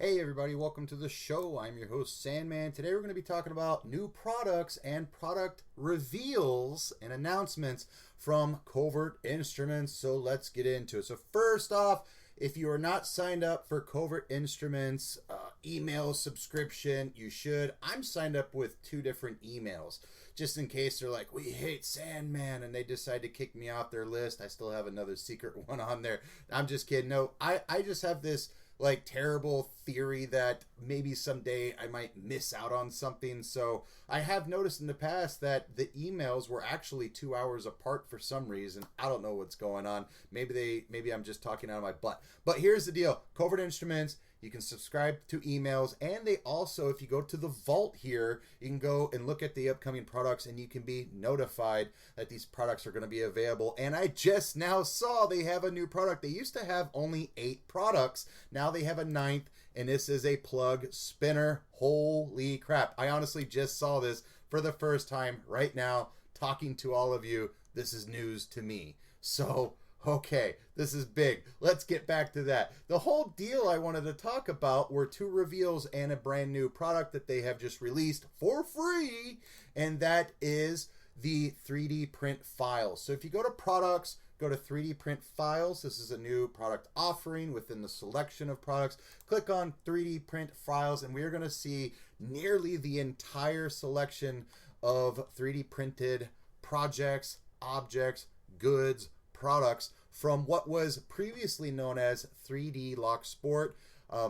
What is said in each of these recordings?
Hey everybody, welcome to the show. I'm your host Sandman. Today we're going to be talking about new products and product reveals and announcements from Covert Instruments. So let's get into it. So first off, if you are not signed up for Covert Instruments email subscription, you should. I'm signed up with 2 different emails just in case they're like, we hate Sandman, and they decide to kick me off their list. I still have another secret one on there. I'm just kidding. No, I just have this like terrible theory that maybe someday I might miss out on something. So I have noticed in the past that the emails were actually 2 hours apart for some reason. I don't know what's going on. Maybe I'm just talking out of my butt. But here's the deal. Covert Instruments, you can subscribe to emails, and they also, if you go to the vault here, you can go and look at the upcoming products and you can be notified that these products are going to be available. And I just now saw they have a new product. They used to have only 8 products. Now they have a 9th, and this is a plug spinner. Holy crap. I honestly just saw this for the first time right now, talking to all of you. This is news to me. So okay, this is big. Let's get back to that. The whole deal I wanted to talk about were 2 reveals and a brand new product that they have just released for free, and that is the 3D print files. So if you go to products, go to 3D print files. This is a new product offering within the selection of products. Click on 3D print files, and we are going to see nearly the entire selection of 3D printed projects, objects, goods, products from what was previously known as 3D Locksport.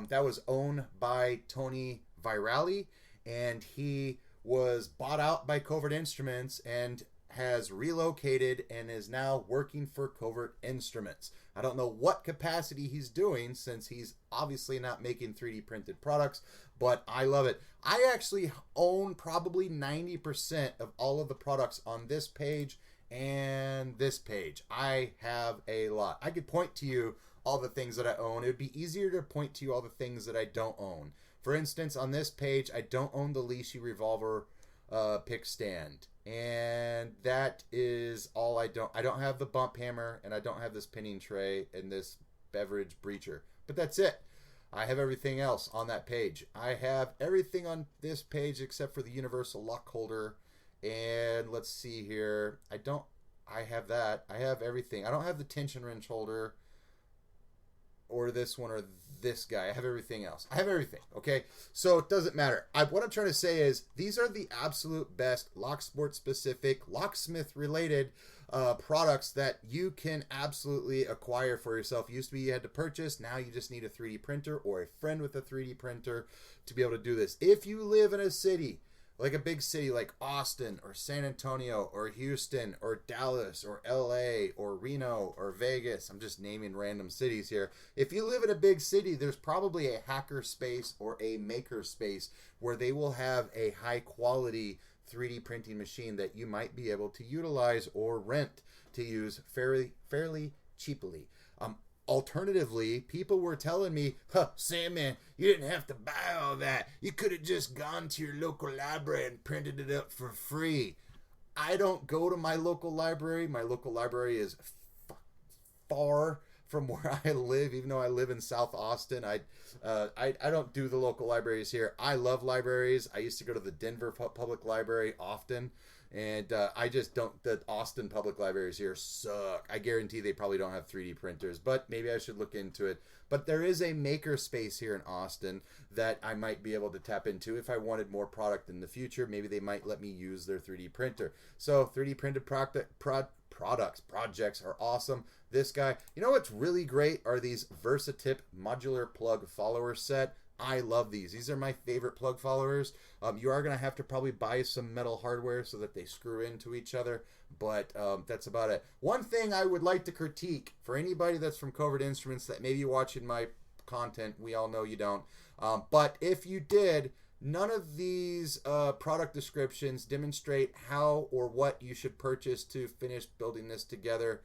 That was owned by Tony Virali, and he was bought out by Covert Instruments and has relocated and is now working for Covert Instruments. I don't know what capacity he's doing since he's obviously not making 3D printed products, but I love it. I actually own probably 90% of all of the products on this page and this page. I have a lot. I could point to you all the things that I own. It would be easier to point to you all the things that I don't own. For instance, on this page, I don't own the Leashy revolver pick stand. And that is all I don't. I don't have the bump hammer, and I don't have this pinning tray and this beverage breacher. But that's it. I have everything else on that page. I have everything on this page except for the universal lock holder. And let's see here. I have that. I have everything. I don't have the tension wrench holder or this one or this guy. I have everything else. I have everything. Okay. So it doesn't matter. What I'm trying to say is these are the absolute best locksport specific, locksmith related products that you can absolutely acquire for yourself. Used to be you had to purchase. Now you just need a 3D printer or a friend with a 3D printer to be able to do this. If you live in a city, like a big city like Austin or San Antonio or Houston or Dallas or LA or Reno or Vegas. I'm just naming random cities here. If you live in a big city, there's probably a hacker space or a maker space where they will have a high quality 3D printing machine that you might be able to utilize or rent to use fairly cheaply. Alternatively, people were telling me, Sandman, you didn't have to buy all that. You could have just gone to your local library and printed it up for free. I don't go to my local library. My local library is far from where I live, even though I live in South Austin. I don't do the local libraries here. I love libraries. I used to go to the Denver Public Library often. And I just don't, the Austin public libraries here suck. I guarantee they probably don't have 3D printers, but maybe I should look into it. But there is a maker space here in Austin that I might be able to tap into if I wanted more product in the future. Maybe they might let me use their 3D printer. So 3D printed projects are awesome. This guy, you know what's really great are these Versatip modular plug follower set. I love these. These are my favorite plug followers. You are going to have to probably buy some metal hardware so that they screw into each other, but that's about it. One thing I would like to critique for anybody that's from Covert Instruments that may be watching my content, we all know you don't, but if you did, none of these product descriptions demonstrate how or what you should purchase to finish building this together.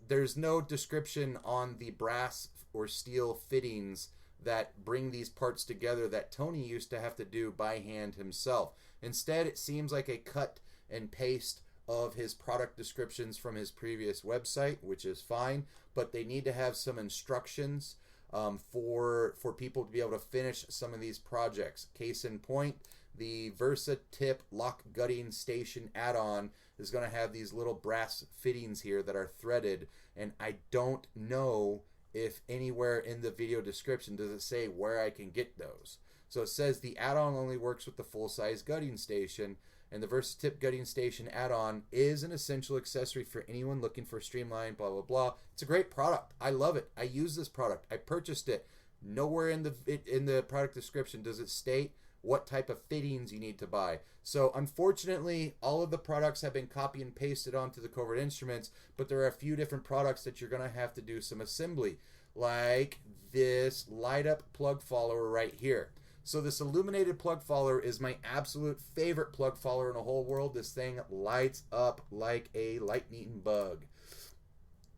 There's no description on the brass or steel fittings that bring these parts together that Tony used to have to do by hand himself. Instead, it seems like a cut and paste of his product descriptions from his previous website, which is fine, but they need to have some instructions for people to be able to finish some of these projects. Case in point, the Versa Tip lock gutting station add-on is going to have these little brass fittings here that are threaded, and I don't know if anywhere in the video description does it say where I can get those. So it says the add-on only works with the full-size gutting station, and the Versa Tip gutting station add-on is an essential accessory for anyone looking for streamlined blah blah blah. It's a great product. I love it. I use this product. I purchased it. Nowhere in the product description does it state what type of fittings you need to buy. So unfortunately, all of the products have been copy and pasted onto the Covert instruments, but there are a few different products that you're going to have to do some assembly, like this light up plug follower right here. So this illuminated plug follower is my absolute favorite plug follower in the whole world. This thing lights up like a lightning bug.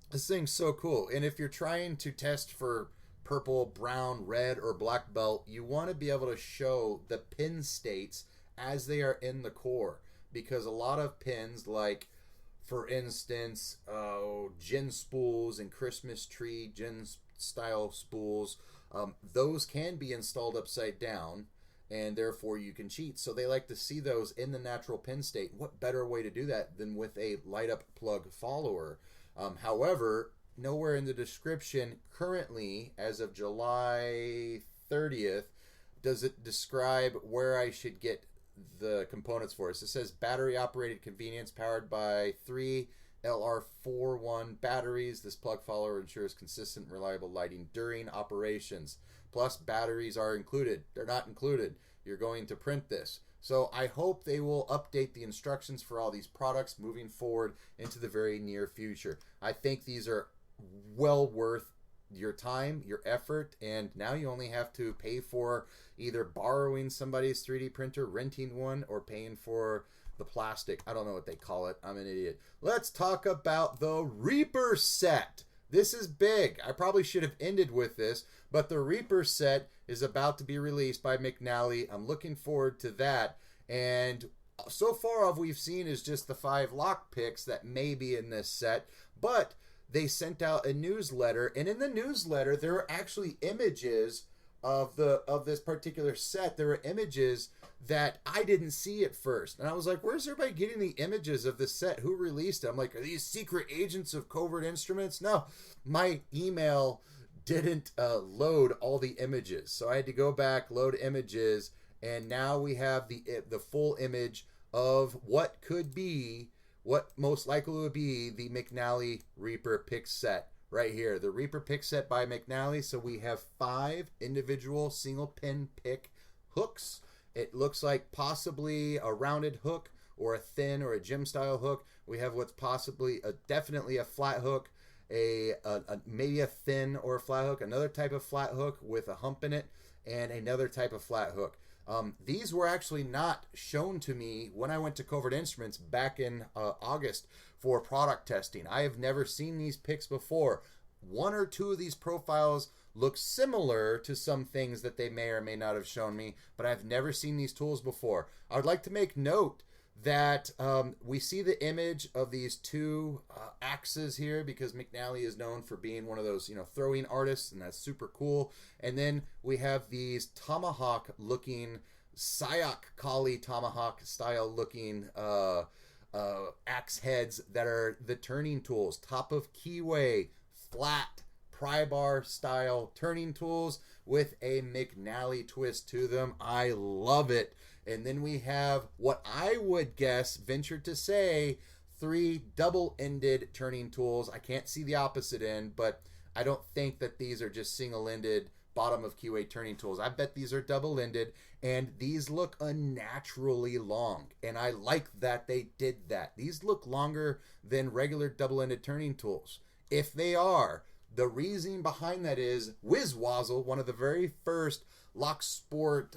This thing's so cool. And if you're trying to test for purple, brown, red, or black belt, you want to be able to show the pin states as they are in the core, because a lot of pins, like for instance gin spools and Christmas tree gin style spools, those can be installed upside down, and therefore you can cheat. So they like to see those in the natural pin state. What better way to do that than with a light up plug follower? However, nowhere in the description currently, as of July 30th, does it describe where I should get the components for us. It says battery operated convenience powered by 3 LR41 batteries. This plug follower ensures consistent, reliable lighting during operations. Plus, batteries are included. They're not included. You're going to print this. So I hope they will update the instructions for all these products moving forward into the very near future. I think these are well worth your time, your effort, and now you only have to pay for either borrowing somebody's 3D printer, renting one, or paying for the plastic. I don't know what they call it. I'm an idiot. Let's talk about the Reaper set. This is big. I probably should have ended with this, but the Reaper set is about to be released by McNally. I'm looking forward to that. And so far all we've seen is just the 5 lockpicks that may be in this set, but they sent out a newsletter, and in the newsletter there are actually images of this particular set. There are images that I didn't see at first, and I was like, where's everybody getting the images of this set? Who released it? I'm like, are these secret agents of Covert Instruments? No, my email didn't load all the images, so I had to go back, load images, and now we have the full image of what could be, what most likely would be the McNally Reaper pick set right here. The Reaper pick set by McNally. So we have 5 individual single pin pick hooks. It looks like possibly a rounded hook or a thin or a gym style hook. We have what's possibly definitely a flat hook, maybe a thin or a flat hook, another type of flat hook with a hump in it, and another type of flat hook. These were actually not shown to me when I went to Covert Instruments back in August for product testing. I have never seen these picks before. 1 or 2 of these profiles look similar to some things that they may or may not have shown me, but I've never seen these tools before. I would like to make note that we see the image of these 2 axes here, because McNally is known for being one of those, throwing artists, and that's super cool. And then we have these tomahawk looking, Sayak Kali tomahawk style looking axe heads that are the turning tools. Top of keyway, flat pry bar style turning tools with a McNally twist to them. I love it. And then we have what I would guess, venture to say, 3 double-ended turning tools. I can't see the opposite end, but I don't think that these are just single-ended bottom of keyway turning tools. I bet these are double-ended, and these look unnaturally long, and I like that they did that. These look longer than regular double-ended turning tools. If they are, the reason behind that is Whizwazzle, one of the very first locksport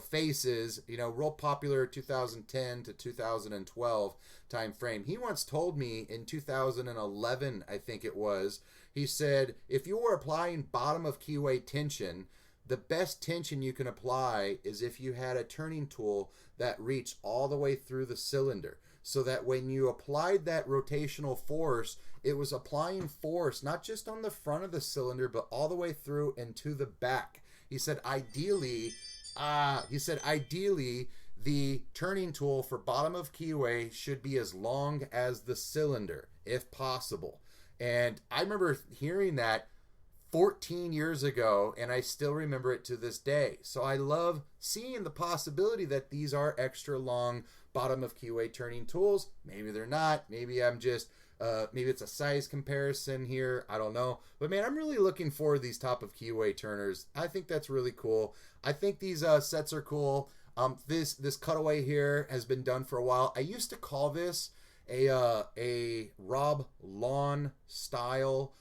faces, real popular 2010 to 2012 time frame. He once told me in 2011, I think it was, he said, if you were applying bottom of keyway tension, the best tension you can apply is if you had a turning tool that reached all the way through the cylinder. so that when you applied that rotational force, it was applying force not just on the front of the cylinder, but all the way through and to the back. He said ideally, the turning tool for bottom of keyway should be as long as the cylinder, if possible. And I remember hearing that 14 years ago, and I still remember it to this day. So I love seeing the possibility that these are extra long bottom of keyway turning tools. Maybe they're not. Maybe I'm just, maybe it's a size comparison here. I don't know. But man, I'm really looking forward to these top of keyway turners. I think that's really cool. I think these sets are cool. This cutaway here has been done for a while. I used to call this a Rob Lawn style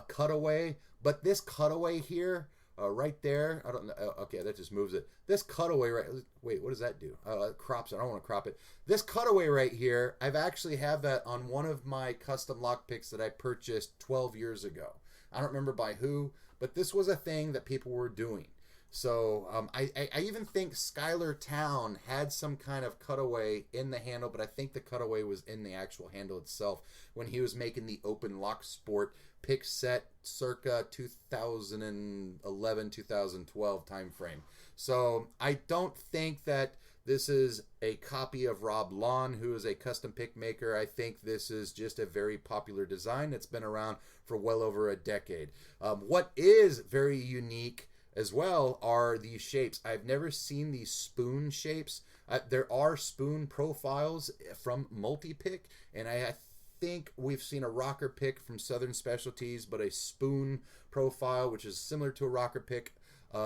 cutaway, but this cutaway here, right there, I don't know. Okay, that just moves it. This cutaway right. Wait, what does that do? It crops it. I don't want to crop it. This cutaway right here, I've actually have that on one of my custom lockpicks that I purchased 12 years ago. I don't remember by who, but this was a thing that people were doing. So I even think Skylar Town had some kind of cutaway in the handle, but I think the cutaway was in the actual handle itself when he was making the open locksport pick set circa 2011, 2012 time frame. So I don't think that this is a copy of Rob Lawn, who is a custom pick maker. I think this is just a very popular design that's been around for well over a decade. What is very unique as well are these shapes. I've never seen these spoon shapes. There are spoon profiles from Multipick, and I think we've seen a rocker pick from Southern Specialties, but a spoon profile, which is similar to a rocker pick,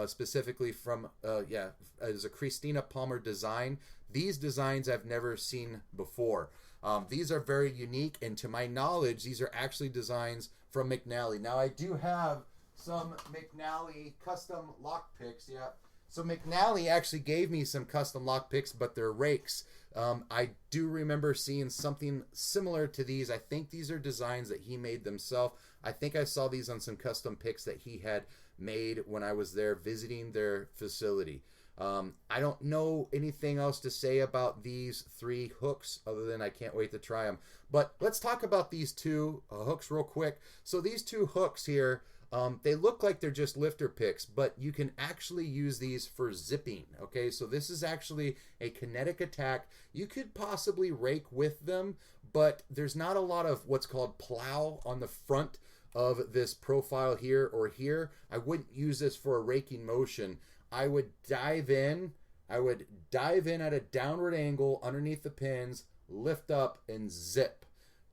specifically from, is a Christina Palmer design. These designs I've never seen before. These are very unique, and to my knowledge, these are actually designs from McNally. Now, I do have some McNally custom lock picks. Yeah. So McNally actually gave me some custom lock picks, but they're rakes. I do remember seeing something similar to these. I think these are designs that he made himself. I think I saw these on some custom picks that he had made when I was there visiting their facility. I don't know anything else to say about these three hooks other than I can't wait to try them. But let's talk about these two hooks real quick. So these two hooks here, they look like they're just lifter picks, but you can actually use these for zipping. Okay, so this is actually a kinetic attack. You could possibly rake with them, but there's not a lot of what's called plow on the front of this profile here or here. I wouldn't use this for a raking motion. I would dive in at a downward angle underneath the pins, lift up and zip.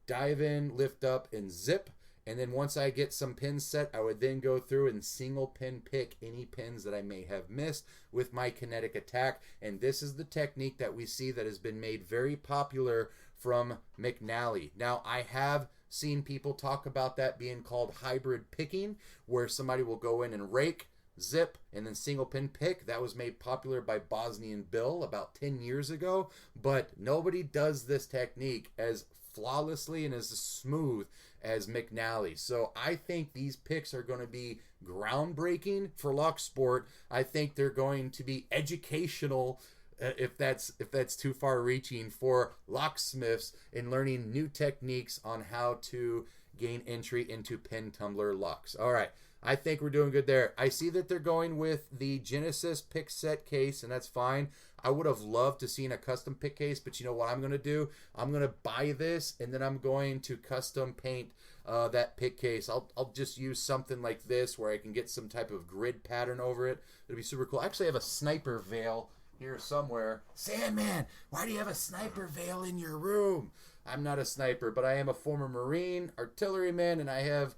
Dive in, lift up and zip. And then once I get some pins set, I would then go through and single pin pick any pins that I may have missed with my kinetic attack. And this is the technique that we see that has been made very popular from McNally. Now, I have seen people talk about that being called hybrid picking, where somebody will go in and rake, zip, and then single pin pick. That was made popular by Bosnian Bill about 10 years ago, but nobody does this technique as flawlessly and as smooth as McNally. So I think these picks are going to be groundbreaking for locksport. I think they're going to be educational, if that's too far reaching, for locksmiths in learning new techniques on how to gain entry into pin tumbler locks. All right, I think we're doing good there. I see that they're going with the Genesis pick set case, and that's fine. I would have loved to seen a custom pick case, but you know what I'm going to do? I'm going to buy this, and then I'm going to custom paint that pick case. I'll just use something like this where I can get some type of grid pattern over it. It'll be super cool. I actually have a sniper veil here somewhere. Sandman, why do you have a sniper veil in your room? I'm not a sniper, but I am a former Marine, artilleryman, and I have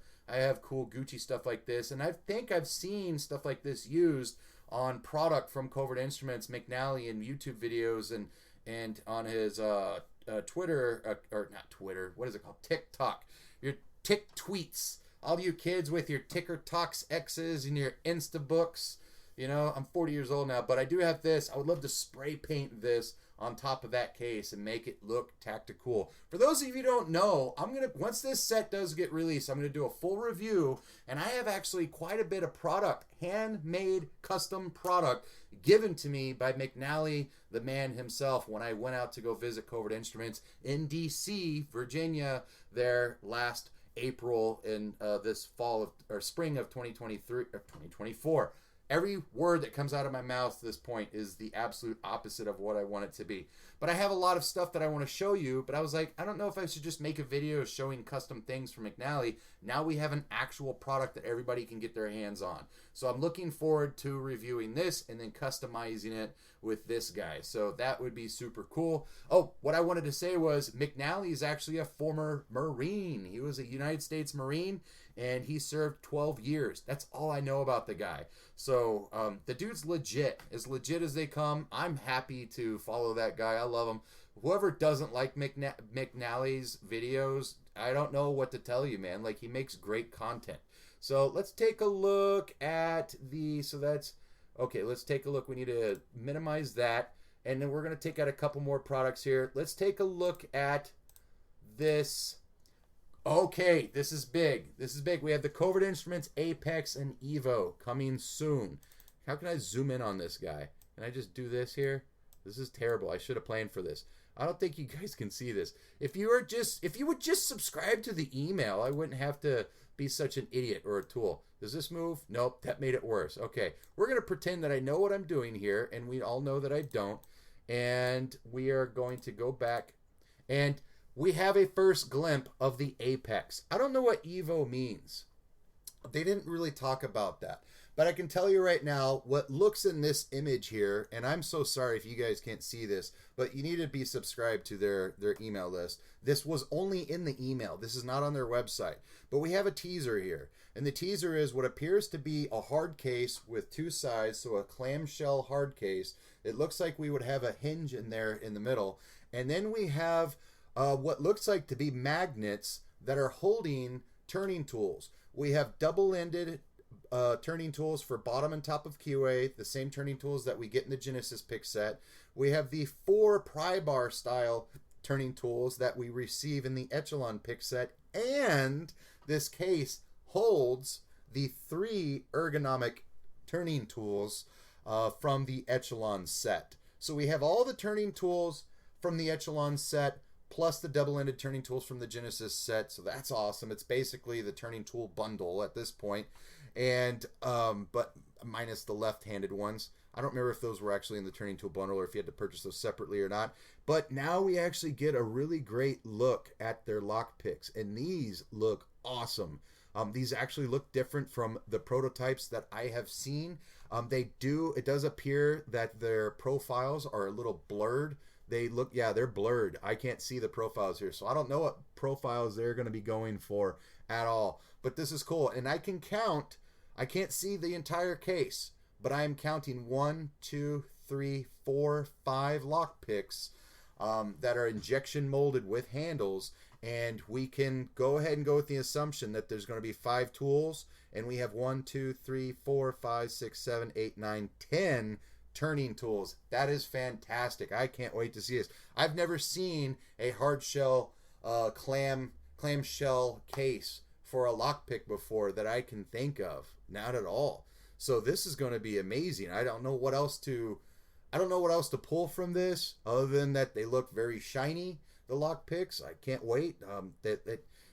cool Gucci stuff like this. And I think I've seen stuff like this used on product from Covert Instruments, McNally, in YouTube videos and on his Twitter, or not Twitter, what is it called? TikTok. Your Tick tweets. All you kids with your TikToks X's and your Instabooks. You know, I'm 40 years old now, but I do have this. I would love to spray paint this on top of that case and make it look tactical. For those of you who don't know, once this set does get released, I'm gonna do a full review, and I have actually quite a bit of product, handmade custom product, given to me by McNally, the man himself, when I went out to go visit Covert Instruments in DC, Virginia, there last April in this spring of 2023 or 2024. Every word that comes out of my mouth to this point is the absolute opposite of what I want it to be. But I have a lot of stuff that I want to show you, but I was like, I don't know if I should just make a video showing custom things from McNally. Now we have an actual product that everybody can get their hands on. So I'm looking forward to reviewing this and then customizing it with this guy. So that would be super cool. Oh, what I wanted to say was McNally is actually a former Marine. He was a United States Marine, and he served 12 years. That's all I know about the guy. So the dude's legit as they come. I'm happy to follow that guy. I love him. Whoever doesn't like McNally's videos, I don't know what to tell you, man. Like, he makes great content. So let's take a look at let's take a look. We need to minimize that. And then we're going to take out a couple more products here. Let's take a look at this. Okay, this is big. We have the Covert Instruments Apex and Evo coming soon. How can I zoom in on this guy? Can I just do this here? This is terrible. I should have planned for this. I don't think you guys can see this. If you would just subscribe to the email, I wouldn't have to be such an idiot or a tool. Does this move? Nope, that made it worse. Okay, we're going to pretend that I know what I'm doing here, and we all know that I don't. And we are going to go back, and we have a first glimpse of the Apex. I don't know what Evo means. They didn't really talk about that. But I can tell you right now, what looks in this image here, and I'm so sorry if you guys can't see this, but you need to be subscribed to their email list. This was only in the email. This is not on their website. But we have a teaser here. And the teaser is what appears to be a hard case with two sides, so a clamshell hard case. It looks like we would have a hinge in there in the middle. And then we have what looks like to be magnets that are holding turning tools. We have double-ended turning tools for bottom and top of QA, the same turning tools that we get in the Genesis pick set. We have the 4 pry bar style turning tools that we receive in the Echelon pick set, and this case holds the 3 ergonomic turning tools from the Echelon set. So we have all the turning tools from the Echelon set plus the double-ended turning tools from the Genesis set. So that's awesome. It's basically the turning tool bundle at this point. And but minus the left-handed ones. I don't remember if those were actually in the turning tool bundle or if you had to purchase those separately or not. But now we actually get a really great look at their lockpicks, and these look awesome. These actually look different from the prototypes that I have seen. It does appear that their profiles are a little blurred. They're blurred. I can't see the profiles here, so I don't know what profiles they're going to be going for at all. But this is cool, and I can count. I can't see the entire case, but I am counting 1, 2, 3, 4, 5 lockpicks that are injection molded with handles, and we can go ahead and go with the assumption that there's going to be 5 tools, and we have 1, 2, 3, 4, 5, 6, 7, 8, 9, 10 turning tools. That is fantastic. I can't wait to see this. I've never seen a hard shell clamshell case for a lockpick before that I can think of. Not at all. So this is going to be amazing. I don't know what else to pull from this other than that they look very shiny, the lockpicks. I can't wait.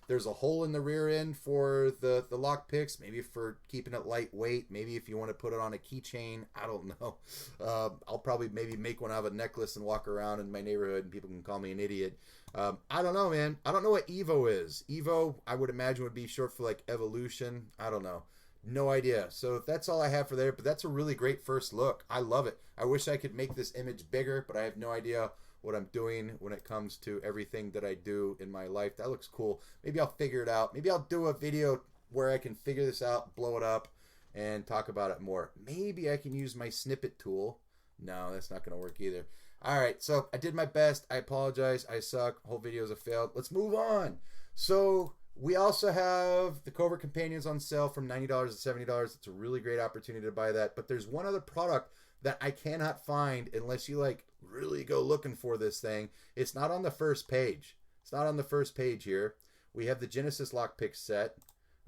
There's a hole in the rear end for the lockpicks, maybe for keeping it lightweight, maybe if you want to put it on a keychain. I don't know. I'll probably maybe make one out of a necklace and walk around in my neighborhood and people can call me an idiot. I don't know, man. I don't know what Evo is. Evo, I would imagine, would be short for like evolution. I don't know. No idea. So that's all I have for there, but that's a really great first look. I love it. I wish I could make this image bigger, but I have no idea what I'm doing when it comes to everything that I do in my life. That looks cool. Maybe I'll figure it out. Maybe I'll do a video where I can figure this out, blow it up, and talk about it more. Maybe I can use my snippet tool. No, that's not going to work either. All right, so I did my best. I apologize. I suck. Whole video is a fail. Let's move on. So We also have the Covert Companions on sale from $90 to $70. It's a really great opportunity to buy that. But there's one other product that I cannot find unless you like really go looking for this thing. It's not on the first page. It's not on the first page here. We have the Genesis lockpick set.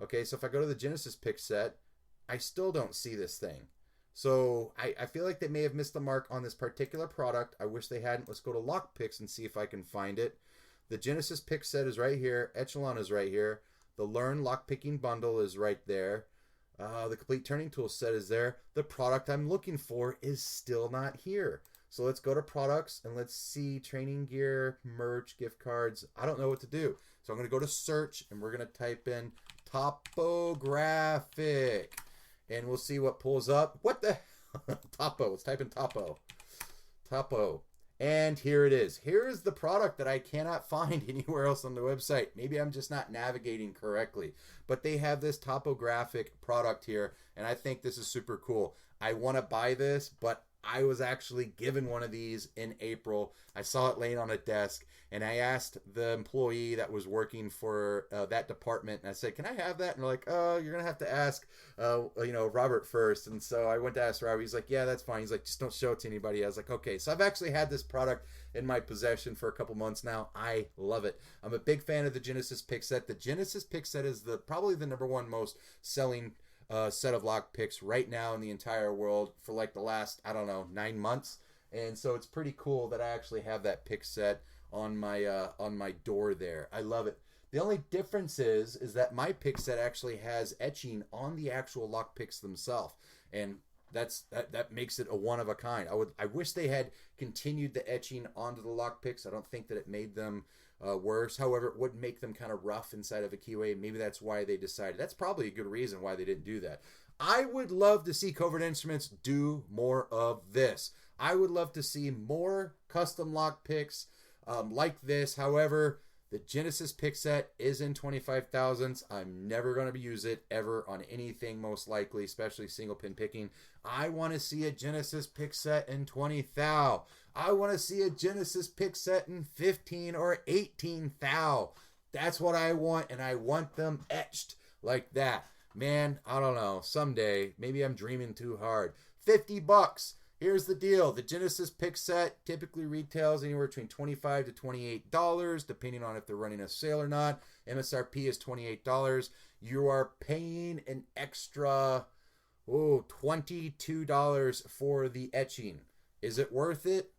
Okay, so if I go to the Genesis pick set, I still don't see this thing. So I feel like they may have missed the mark on this particular product. I wish they hadn't. Let's go to lockpicks and see if I can find it. The Genesis pick set is right here. Echelon is right here. The Learn Lockpicking Bundle is right there. The Complete Turning Tool set is there. The product I'm looking for is still not here. So let's go to products and let's see training gear, merch, gift cards. I don't know what to do. So I'm going to go to search and we're going to type in topographic. And we'll see what pulls up. What the Topo. Let's type in Topo. Topo. And here it is. Here is the product that I cannot find anywhere else on the website. Maybe I'm just not navigating correctly. But they have this topographic product here, and I think this is super cool. I want to buy this, but I was actually given one of these in April. I saw it laying on a desk, and I asked the employee that was working for that department, and I said, can I have that? And they're like, oh, you're going to have to ask, Robert first. And so I went to ask Robert. He's like, yeah, that's fine. He's like, just don't show it to anybody. I was like, okay. So I've actually had this product in my possession for a couple months now. I love it. I'm a big fan of the Genesis pick set. The Genesis pick set is probably the number one most selling set of lock picks right now in the entire world for like the last, 9 months. And so it's pretty cool that I actually have that pick set on my door there. I love it. The only difference is that my pick set actually has etching on the actual lock picks themselves, and that makes it a one of a kind. I wish they had continued the etching onto the lock picks. I don't think that it made them worse. However, it would make them kind of rough inside of a keyway. Maybe that's why they decided. That's probably a good reason why they didn't do that. I would love to see Covert Instruments do more of this. I would love to see more custom lock picks like this. However, the Genesis pick set is in 25,000s. I'm never going to use it ever on anything, most likely, especially single pin picking. I want to see a Genesis pick set in 20 thou. I want to see a Genesis pick set in 15 or 18 thou. That's what I want, and I want them etched like that. Man, I don't know. Someday, maybe I'm dreaming too hard. $50. Here's the deal. The Genesis pick set typically retails anywhere between $25 to $28, depending on if they're running a sale or not. MSRP is $28. You are paying an extra $22 for the etching. Is it worth it?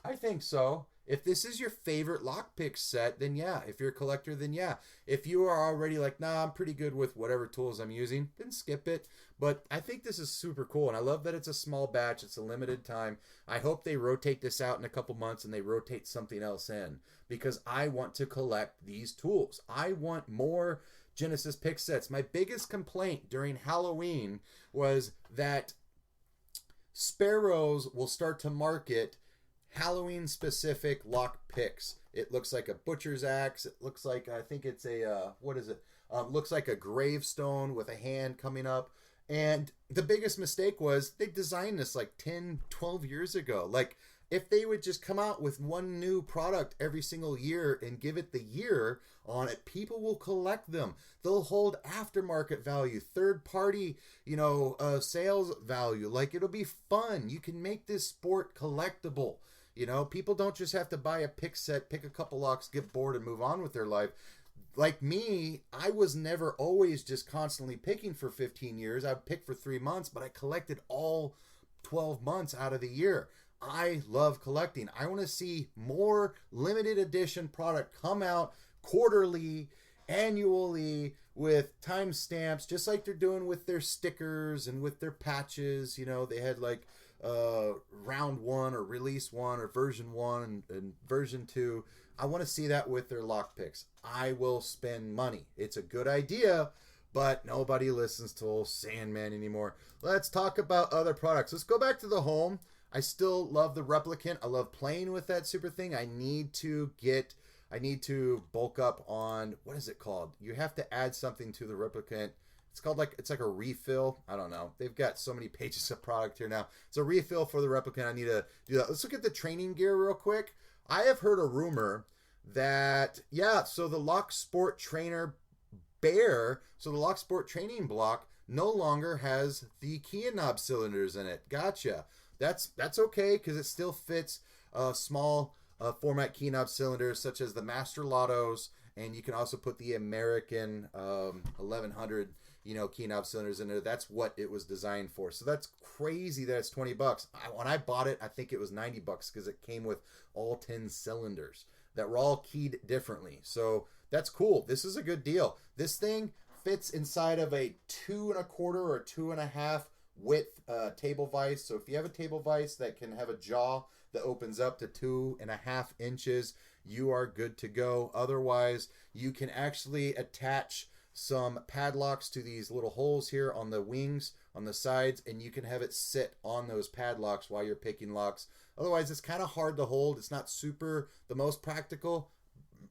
I think so. If this is your favorite lockpick set, then yeah. If you're a collector, then yeah. If you are already like, nah, I'm pretty good with whatever tools I'm using, then skip it. But I think this is super cool, and I love that it's a small batch. It's a limited time. I hope they rotate this out in a couple months and they rotate something else in, because I want to collect these tools. I want more Genesis pick sets. My biggest complaint during Halloween was that Sparrows will start to market Halloween specific lock picks. It looks like a butcher's axe. It looks like, I think it's a looks like a gravestone with a hand coming up. And the biggest mistake was they designed this like 10, 12 years ago. Like, if they would just come out with one new product every single year and give it the year on it, people will collect them. They'll hold aftermarket value, third party, sales value. Like, it'll be fun. You can make this sport collectible. People don't just have to buy a pick set, pick a couple locks, get bored, and move on with their life. Like me, I was never always just constantly picking for 15 years. I'd pick for 3 months, but I collected all 12 months out of the year. I love collecting. I want to see more limited edition product come out quarterly, annually, with timestamps, just like they're doing with their stickers and with their patches. They had like round 1 or release 1 or version 1 and version 2. I want to see that with their lockpicks. I will spend money. It's a good idea, but nobody listens to old Sandman anymore. Let's talk about other products. Let's go back to the home. I still love the Replicant. I love playing with that super thing. I need to bulk up on, what is it called? You have to add something to the Replicant. It's like a refill. I don't know. They've got so many pages of product here now. It's a refill for the Replicant. I need to do that. Let's look at the training gear real quick. I have heard a rumor that, so the locksport trainer bare, so the locksport training block no longer has the key and knob cylinders in it. Gotcha. That's okay, because it still fits small format key knob cylinders such as the Master Lottos, and you can also put the American 1100 key knob cylinders in there. That's what it was designed for. So that's crazy that it's $20. When I bought it, I think it was $90 because it came with all 10 cylinders that were all keyed differently. So that's cool. This is a good deal. This thing fits inside of a 2 1/4 or 2 1/2 width table vise. So if you have a table vise that can have a jaw that opens up to 2 1/2 inches, you are good to go. Otherwise, you can actually attach some padlocks to these little holes here on the wings, on the sides, and you can have it sit on those padlocks while you're picking locks. Otherwise, it's kind of hard to hold. It's not super the most practical.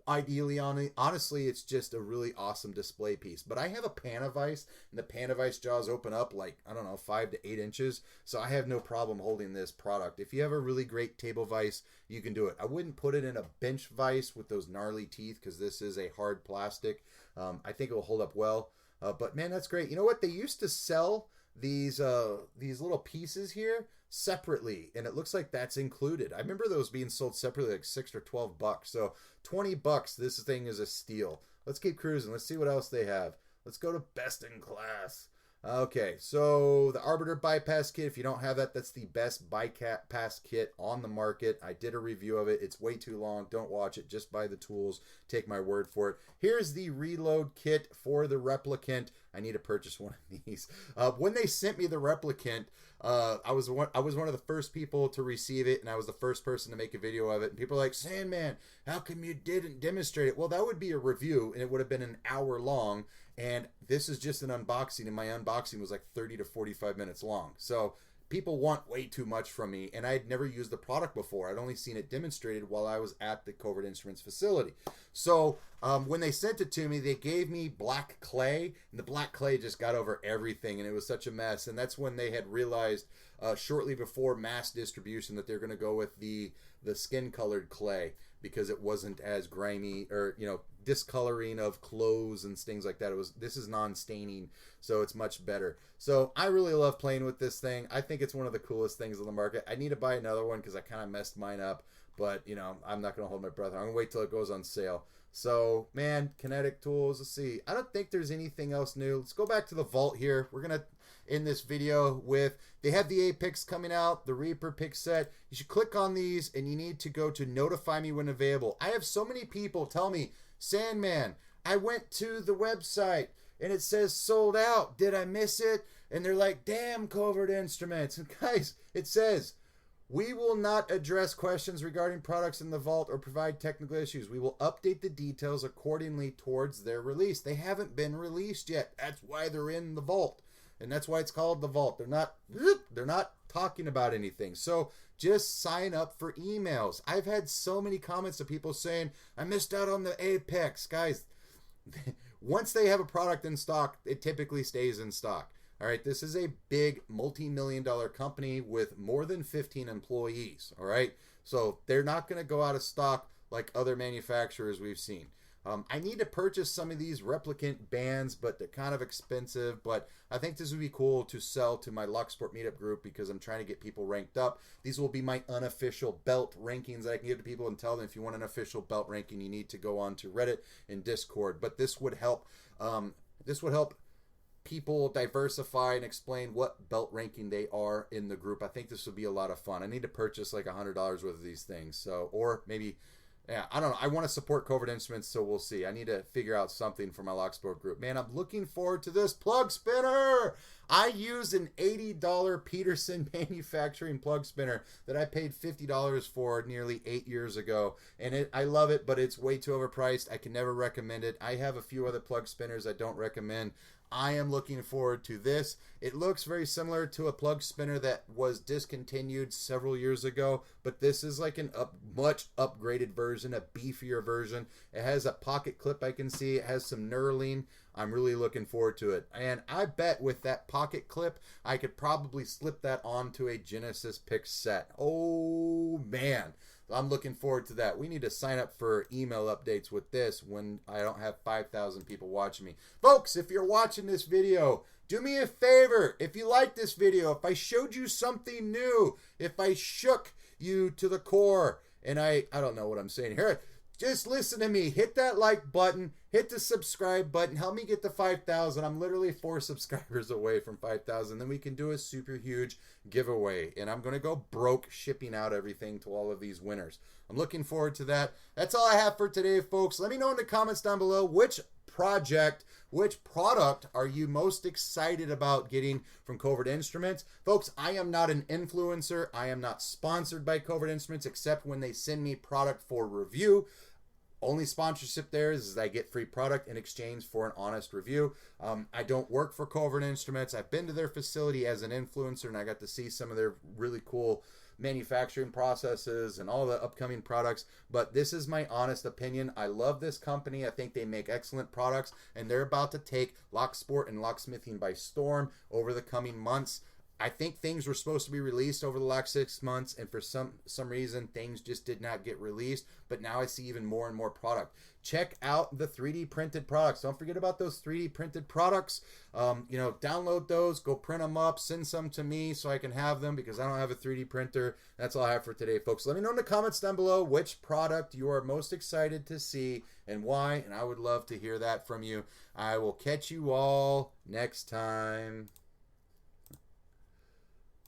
Ideally, honestly, it's just a really awesome display piece. But I have a Pana vise, and the Pana vise jaws open up like, I don't know, 5 to 8 inches. So I have no problem holding this product. If you have a really great table vise, you can do it. I wouldn't put it in a bench vise with those gnarly teeth because this is a hard plastic. I think it will hold up well. But man, that's great. You know what? They used to sell these little pieces here separately, and it looks like that's included. I remember those being sold separately, like $6 or $12. So $20, this thing is a steal. Let's keep cruising. Let's see what else they have. Let's go to best in class. Okay, so the Arbiter bypass kit, if you don't have that, that's the best bypass kit on the market. I did a review of it. It's way too long. Don't watch it. Just buy the tools. Take my word for it. Here's the reload kit for the Replicant. I need to purchase one of these. When they sent me the Replicant, I was one of the first people to receive it, and I was the first person to make a video of it. And people are like, Sandman, how come you didn't demonstrate it? Well, that would be a review, and it would have been an hour long. And this is just an unboxing, and my unboxing was like 30 to 45 minutes long. So people want way too much from me, and I had never used the product before. I'd only seen it demonstrated while I was at the Covert Instruments facility. So when they sent it to me, they gave me black clay, and the black clay just got over everything, and it was such a mess. And that's when they had realized shortly before mass distribution that they're going to go with the skin-colored clay because it wasn't as grimy or, discoloring of clothes and things like that. This is non-staining, so it's much better. So I really love playing with this thing. I think it's one of the coolest things on the market. I need to buy another one because I kind of messed mine up, but I'm not going to hold my breath. I'm going to wait till it goes on sale. So man, kinetic tools, let's see. I don't think there's anything else new. Let's go back to the vault here. We're going to in this video with, they have the Apex coming out, the Reaper pick set. You should click on these and you need to go to notify me when available. I have so many people tell me, Sandman, I went to the website and it says sold out. Did I miss it? And they're like, damn, Covert Instruments. And guys, it says, we will not address questions regarding products in the vault or provide technical issues. We will update the details accordingly towards their release. They haven't been released yet. That's why they're in the vault. And that's why it's called the vault. They're not talking about anything. So just sign up for emails. I've had so many comments of people saying, I missed out on the Apex. Guys, once they have a product in stock, it typically stays in stock. All right, this is a big multi-million-dollar company with more than 15 employees. All right, so they're not going to go out of stock like other manufacturers we've seen. I need to purchase some of these Replicant bands, but they're kind of expensive. But I think this would be cool to sell to my Locksport meetup group because I'm trying to get people ranked up. These will be my unofficial belt rankings that I can give to people and tell them if you want an official belt ranking, you need to go on to Reddit and Discord. But this would help. This would help people diversify and explain what belt ranking they are in the group. I think this would be a lot of fun. I need to purchase like $100 worth of these things. So, or maybe. Yeah, I don't know. I want to support Covert Instruments, so we'll see. I need to figure out something for my Locksport group. Man, I'm looking forward to this plug spinner. I used an $80 Peterson manufacturing plug spinner that I paid $50 for nearly 8 years ago. And I love it, but it's way too overpriced. I can never recommend it. I have a few other plug spinners I don't recommend. I am looking forward to this. It looks very similar to a plug spinner that was discontinued several years ago, but this is like a much upgraded version, a beefier version. It has a pocket clip I can see. It has some knurling. I'm really looking forward to it. And I bet with that pocket clip, I could probably slip that onto a Genesis pick set. Oh, man. I'm looking forward to that. We need to sign up for email updates with this when I don't have 5,000 people watching me. Folks, if you're watching this video, do me a favor. If you like this video, if I showed you something new, if I shook you to the core, and I don't know what I'm saying here, just listen to me. Hit that like button. Hit the subscribe button. Help me get to 5,000. I'm literally 4 subscribers away from 5,000. Then we can do a super huge giveaway. And I'm going to go broke shipping out everything to all of these winners. I'm looking forward to that. That's all I have for today, folks. Let me know in the comments down below which product are you most excited about getting from Covert Instruments. Folks, I am not an influencer. I am not sponsored by Covert Instruments except when they send me product for review. Only sponsorship there is I get free product in exchange for an honest review. I don't work for Covert Instruments. I've been to their facility as an influencer, and I got to see some of their really cool manufacturing processes and all the upcoming products. But this is my honest opinion. I love this company. I think they make excellent products, and they're about to take locksport and locksmithing by storm over the coming months. I think things were supposed to be released over the last 6 months, and for some reason things just did not get released. But now I see even more and more product. Check out the 3D printed products. Don't forget about those 3D printed products. Download those, go print them up, send some to me so I can have them because I don't have a 3D printer. That's all I have for today, folks. Let me know in the comments down below which product you are most excited to see and why, and I would love to hear that from you. I will catch you all next time.